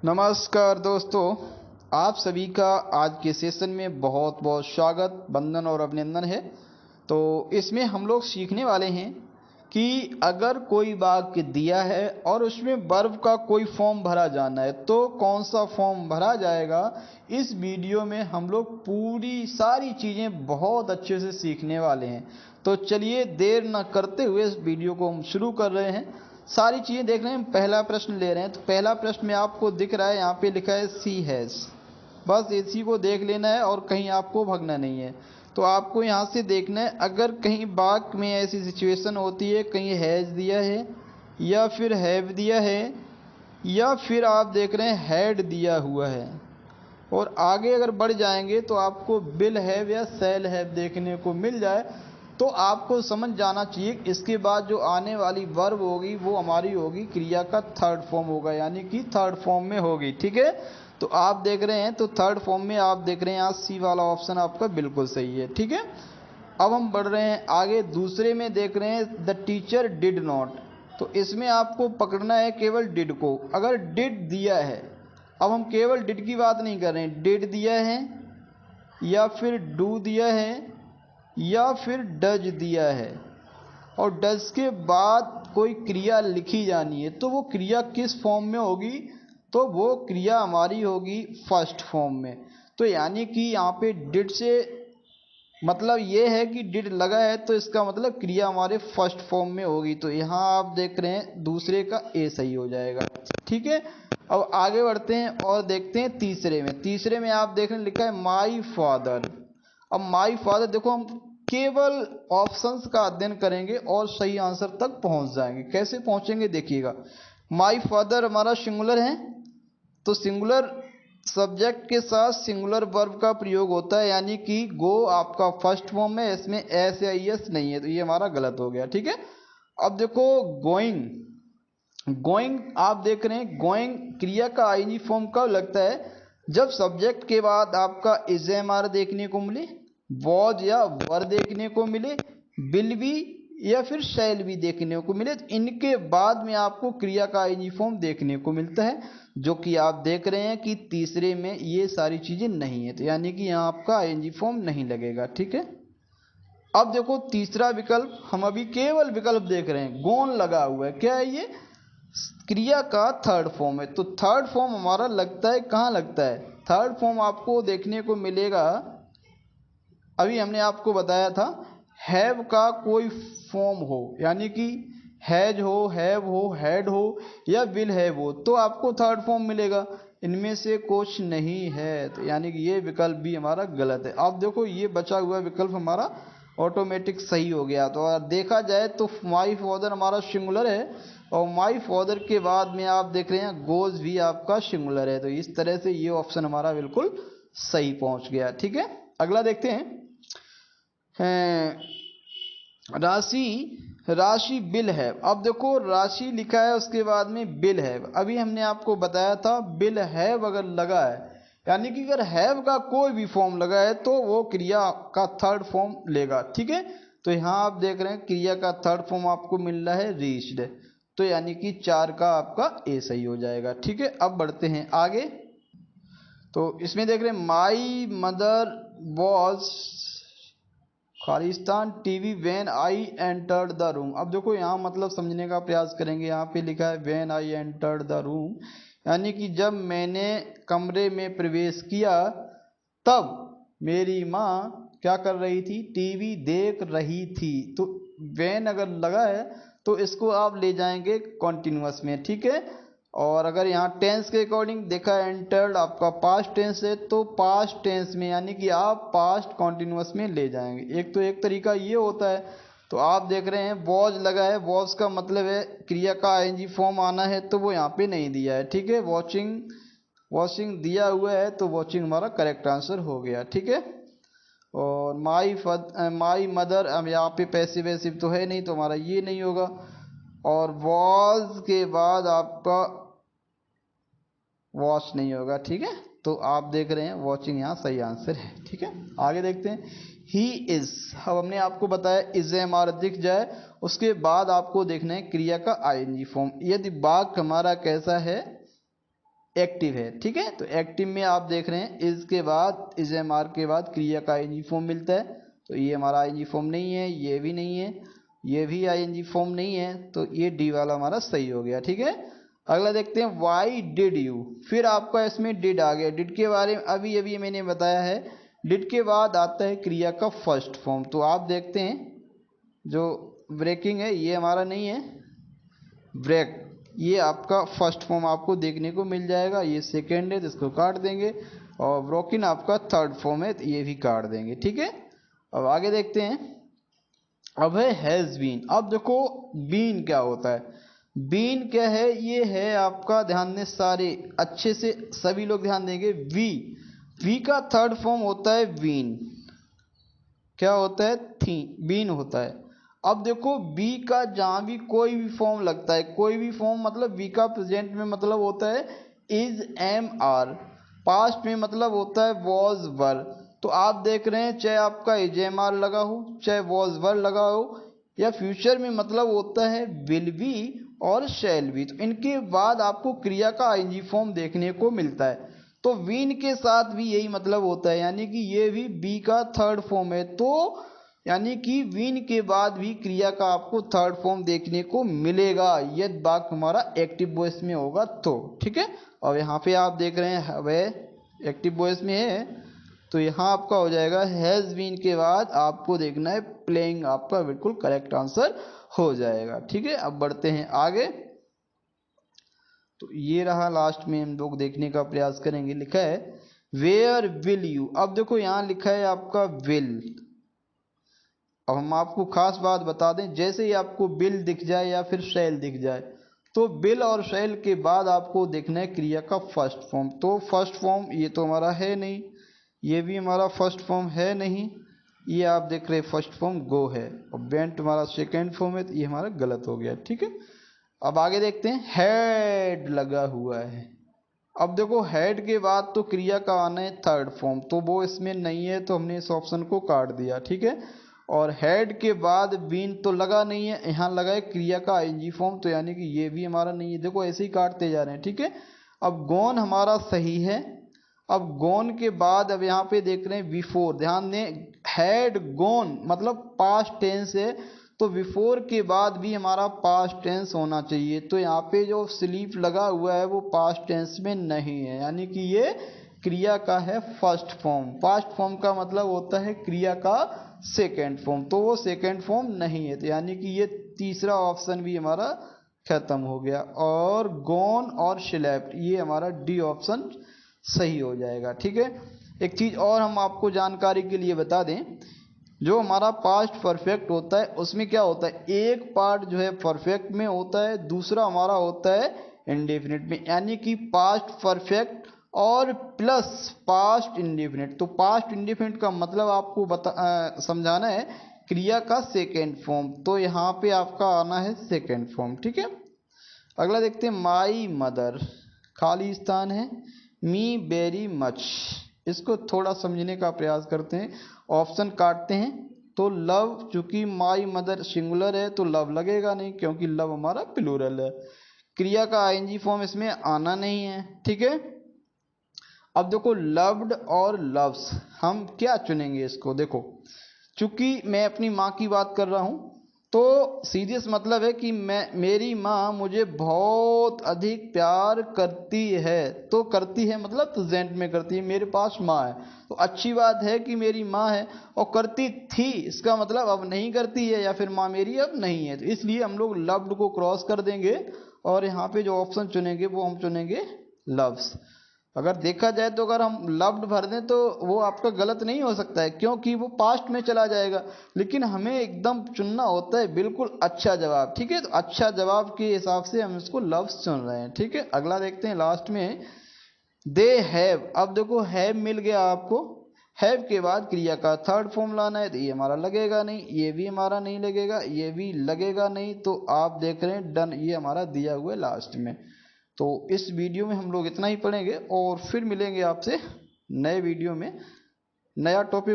नमस्कार दोस्तों, आप सभी का आज के सेशन में बहुत बहुत स्वागत, वंदन और अभिनंदन है। तो इसमें हम लोग सीखने वाले हैं कि अगर कोई वाक्य दिया है और उसमें वर्ब का कोई फॉर्म भरा जाना है तो कौन सा फॉर्म भरा जाएगा। इस वीडियो में हम लोग पूरी सारी चीज़ें बहुत अच्छे से सीखने वाले हैं। तो चलिए देर न करते हुए इस वीडियो को हम शुरू कर रहे हैं। सारी चीज़ें देख रहे हैं, पहला प्रश्न ले रहे हैं। तो पहला प्रश्न में आपको दिख रहा है, यहाँ पे लिखा है सी हैज़। बस इसी को देख लेना है और कहीं आपको भगना नहीं है। तो आपको यहाँ से देखना है, अगर कहीं वाक्य में ऐसी सिचुएशन होती है, कहीं हैज़ दिया है या फिर हैव दिया है या फिर आप देख रहे हैं हैड दिया हुआ है, और आगे अगर बढ़ जाएंगे तो आपको विल हैव या शैल हैव देखने को मिल जाए, तो आपको समझ जाना चाहिए इसके बाद जो आने वाली वर्ब होगी वो हमारी होगी क्रिया का थर्ड फॉर्म होगा, यानी कि थर्ड फॉर्म में होगी। ठीक है, तो आप देख रहे हैं, तो थर्ड फॉर्म में आप देख रहे हैं यहाँ सी वाला ऑप्शन आपका बिल्कुल सही है। ठीक है, अब हम बढ़ रहे हैं आगे, दूसरे में देख रहे हैं द टीचर डिड नॉट। तो इसमें आपको पकड़ना है केवल डिड को। अगर डिड दिया है, अब हम केवल डिड की बात नहीं कर रहे हैं, डिड दिया है या फिर डू दिया है या फिर डज दिया है और डज के बाद कोई क्रिया लिखी जानी है, तो वो क्रिया किस फॉर्म में होगी? तो वो क्रिया हमारी होगी फर्स्ट फॉर्म में। तो यानी कि यहाँ पे डिड से मतलब ये है कि डिड लगा है तो इसका मतलब क्रिया हमारे फर्स्ट फॉर्म में होगी। तो यहाँ आप देख रहे हैं दूसरे का ए सही हो जाएगा। ठीक है, अब आगे बढ़ते हैं और देखते हैं तीसरे में। तीसरे में आप देख रहे हैं लिखा है माई फादर। अब माई फादर देखो, हम केवल ऑप्शंस का अध्ययन करेंगे और सही आंसर तक पहुंच जाएंगे। कैसे पहुंचेंगे देखिएगा। माई फादर हमारा सिंगुलर है, तो सिंगुलर सब्जेक्ट के साथ सिंगुलर वर्ब का प्रयोग होता है, यानी कि गो आपका फर्स्ट फॉर्म है, इसमें एस या एस नहीं है, तो ये हमारा गलत हो गया। ठीक है, अब देखो गोइंग। गोइंग आप देख रहे हैं, गोइंग क्रिया का आईनी फॉर्म कब लगता है? जब सब्जेक्ट के बाद आपका इज एम आर देखने को मिले, वॉज या वर देखने को मिले, विल बी या फिर शैल भी देखने को मिले, तो इनके बाद में आपको क्रिया का आईनी फॉर्म देखने को मिलता है, जो कि आप देख रहे हैं कि तीसरे में ये सारी चीजें नहीं है, तो यानी कि यहाँ आपका आईएनजी फॉर्म नहीं लगेगा। ठीक है, अब देखो तीसरा विकल्प, हम अभी केवल विकल्प देख रहे हैं। गोन लगा हुआ है, क्या है ये? क्रिया का थर्ड फॉर्म है। तो थर्ड फॉर्म हमारा लगता है, कहाँ लगता है? थर्ड फॉर्म आपको देखने को मिलेगा, अभी हमने आपको बताया था, हैव का कोई फॉर्म हो, यानी कि हैज हो, हैव हो, हैड हो या विल हैव हो, तो आपको थर्ड फॉर्म मिलेगा। इनमें से कुछ नहीं है, तो यानी कि ये विकल्प भी हमारा गलत है। अब देखो ये बचा हुआ विकल्प हमारा ऑटोमेटिक सही हो गया। तो अगर देखा जाए तो माई फादर हमारा सिंगुलर है, और माई फादर के बाद में आप देख रहे हैं गोज भी आपका सिंगुलर है, तो इस तरह से ये ऑप्शन हमारा बिल्कुल सही पहुंच गया। ठीक है, अगला देखते हैं। राशि, राशि बिल है। अब देखो राशि लिखा है, उसके बाद में बिल है। अभी हमने आपको बताया था बिल हैव अगर लगा है, यानी कि अगर हैव का कोई भी फॉर्म लगा है तो वो क्रिया का थर्ड फॉर्म लेगा। ठीक है, तो यहाँ आप देख रहे हैं क्रिया का थर्ड फॉर्म आपको मिल रहा है रीच्ड, तो यानी कि 4 का आपका ए सही हो जाएगा। ठीक है, अब बढ़ते हैं आगे। तो इसमें देख रहे हैं my mother was Khalistan TV when I entered the room. अब देखो यहाँ मतलब समझने का प्रयास करेंगे। यहाँ पे लिखा है when I entered the room, यानी कि जब मैंने कमरे में प्रवेश किया तब मेरी माँ क्या कर रही थी? टीवी देख रही थी। तो व्हेन अगर लगा है तो इसको आप ले जाएंगे कॉन्टिन्यूअस में। ठीक है, और अगर यहाँ टेंस के अकॉर्डिंग देखा एंटर्ड आपका पास्ट टेंस है, तो पास्ट टेंस में यानी कि आप पास्ट कॉन्टिन्यूअस में ले जाएंगे। एक तो एक तरीका ये होता है। तो आप देख रहे हैं वॉज लगा है, वॉज का मतलब है क्रिया का आईएनजी फॉर्म आना है, तो वो यहाँ पे नहीं दिया है। ठीक है, वॉचिंग, वॉचिंग दिया हुआ है, तो वॉचिंग हमारा करेक्ट आंसर हो गया। ठीक है, और माई मदर, अब यहाँ पे पैसिव वैसिव तो है नहीं, तो हमारा ये नहीं होगा। और वॉज के बाद आपका वॉच नहीं होगा। ठीक है, तो आप देख रहे हैं वॉचिंग यहाँ सही आंसर है। ठीक है, आगे देखते हैं। ही इज, अब हमने आपको बताया इज हमारा दिख जाए, उसके बाद आपको देखना है क्रिया का आईएनजी फॉर्म। यदि वाक्य हमारा कैसा है, एक्टिव है। ठीक है, तो एक्टिव में आप देख रहे हैं इज के बाद, इज एम आर के बाद क्रिया का आईएनजी फॉर्म मिलता है, तो ये हमारा आईएनजी फॉर्म नहीं है, ये भी नहीं है, ये भी आईएनजी फॉर्म नहीं है, तो ये डी वाला हमारा सही हो गया। ठीक है, अगला देखते हैं वाई डिड यू। फिर आपका इसमें डिड आ गया। डिड के बारे में अभी अभी मैंने बताया है, डिड के बाद आता है क्रिया का फर्स्ट फॉर्म। तो आप देखते हैं जो ब्रेकिंग है ये हमारा नहीं है, ब्रेक, ये आपका फर्स्ट फॉर्म आपको देखने को मिल जाएगा। ये सेकेंड है तो इसको काट देंगे, और ब्रोकन आपका थर्ड फॉर्म है तो ये भी काट देंगे। ठीक है, अब आगे देखते हैं। अब है हैज़ बीन। अब देखो बीन क्या होता है, बीन क्या है, ये है आपका, ध्यान दें सारे अच्छे से, सभी लोग ध्यान देंगे। वी का थर्ड फॉर्म होता है वीन। क्या होता है, थी, बीन होता है। अब देखो बी का जहां भी कोई भी फॉर्म लगता है, कोई भी फॉर्म मतलब बी का प्रेजेंट में मतलब होता है इज एम आर, पास्ट में मतलब होता है वॉज वर। तो आप देख रहे हैं चाहे आपका इज एम आर लगा हो, चाहे वॉज वर लगा हो, या फ्यूचर में मतलब होता है विल बी और शैल बी, तो इनके बाद आपको क्रिया का आईएनजी फॉर्म देखने को मिलता है। तो विन के साथ भी यही मतलब होता है, यानी कि ये भी बी का थर्ड फॉर्म है। तो यानी कि विन के बाद भी क्रिया का आपको थर्ड फॉर्म देखने को मिलेगा यदि वाक्य हमारा एक्टिव वॉइस में होगा तो। ठीक है, और यहाँ पे आप देख रहे हैं वह एक्टिव वॉइस में है, तो यहाँ आपका हो जाएगा हैज़ बीन के बाद आपको देखना है प्लेइंग, आपका बिल्कुल करेक्ट आंसर हो जाएगा। ठीक है, अब बढ़ते हैं आगे। तो ये रहा, लास्ट में हम लोग देखने का प्रयास करेंगे। लिखा है वेयर विल यू। अब देखो यहाँ लिखा है आपका विल। अब हम आपको खास बात बता दें, जैसे ही आपको बिल दिख जाए या फिर शैल दिख जाए, तो बिल और शैल के बाद आपको देखना है क्रिया का फर्स्ट फॉर्म। तो फर्स्ट फॉर्म ये तो हमारा है नहीं, ये भी हमारा फर्स्ट फॉर्म है नहीं, ये आप देख रहे फर्स्ट फॉर्म गो है, और बेंट हमारा सेकेंड फॉर्म है, तो ये हमारा गलत हो गया। ठीक है, अब आगे देखते हैं। हैड लगा हुआ है। अब देखो हेड के बाद तो क्रिया का आना है थर्ड फॉर्म, तो वो इसमें नहीं है, तो हमने इस ऑप्शन को काट दिया। ठीक है, और हेड के बाद बीन तो लगा नहीं है, यहाँ लगा है क्रिया का आईएनजी फॉर्म, तो यानी कि ये भी हमारा नहीं है। देखो ऐसे ही काटते जा रहे हैं। ठीक है, अब गॉन हमारा सही है। अब गॉन के बाद अब यहाँ पे देख रहे हैं बिफोर, ध्यान दें हैड गॉन मतलब पास्ट टेंस है, तो बिफोर के बाद भी हमारा पास्ट टेंस होना चाहिए। तो यहाँ पे जो स्लीप लगा हुआ है वो पास्ट टेंस में नहीं है, यानी कि ये क्रिया का है फर्स्ट फॉर्म। पास्ट फॉर्म का मतलब होता है क्रिया का सेकेंड फॉर्म, तो वो सेकेंड फॉर्म नहीं है, तो यानी कि ये तीसरा ऑप्शन भी हमारा खत्म हो गया। और गॉन और स्लेप्ट ये हमारा डी ऑप्शन सही हो जाएगा। ठीक है, एक चीज़ और हम आपको जानकारी के लिए बता दें, जो हमारा पास्ट परफेक्ट होता है उसमें क्या होता है, एक पार्ट जो है परफेक्ट में होता है, दूसरा हमारा होता है इंडेफिनिट में, यानी कि पास्ट परफेक्ट और प्लस पास्ट इंडेफिनिट। तो पास्ट इंडेफिनिट का मतलब आपको समझाना है क्रिया का सेकेंड फॉर्म, तो यहाँ पे आपका आना है सेकेंड फॉर्म। ठीक है, अगला देखते हैं माई मदर, खाली स्थान है, मी वेरी मच। इसको थोड़ा समझने का प्रयास करते हैं, ऑप्शन काटते हैं। तो लव, चूंकि माई मदर सिंगुलर है तो लव लगेगा नहीं, क्योंकि लव हमारा प्लूरल है। क्रिया का आईएनजी फॉर्म इसमें आना नहीं है। ठीक है, अब देखो लव्ड और लव्स, हम क्या चुनेंगे इसको। देखो चूंकि मैं अपनी माँ की बात कर रहा हूँ, तो सीरियस मतलब है कि मेरी माँ मुझे बहुत अधिक प्यार करती है। तो करती है मतलब प्रेजेंट में करती है, मेरे पास माँ है, तो अच्छी बात है कि मेरी माँ है। और करती थी इसका मतलब अब नहीं करती है, या फिर माँ मेरी अब नहीं है, तो इसलिए हम लोग लव्ड को क्रॉस कर देंगे, और यहाँ पे जो ऑप्शन चुनेंगे वो हम चुनेंगे लव्स। अगर देखा जाए तो अगर हम लव्ड भर दें तो वो आपका गलत नहीं हो सकता है, क्योंकि वो पास्ट में चला जाएगा, लेकिन हमें एकदम चुनना होता है बिल्कुल अच्छा जवाब। ठीक है, तो अच्छा जवाब के हिसाब से हम इसको लव्स चुन रहे हैं। ठीक है, अगला देखते हैं लास्ट में दे हैव। अब देखो हैव मिल गया आपको, हैव के बाद क्रिया का थर्ड फॉर्म लाना है, तो ये हमारा लगेगा नहीं, ये भी हमारा नहीं लगेगा, ये भी लगेगा नहीं, तो आप देख रहे हैं डन, ये हमारा दिया हुआ है लास्ट में। तो इस वीडियो में हम लोग इतना ही पढ़ेंगे, और फिर मिलेंगे आपसे नए वीडियो में, नया टॉपिक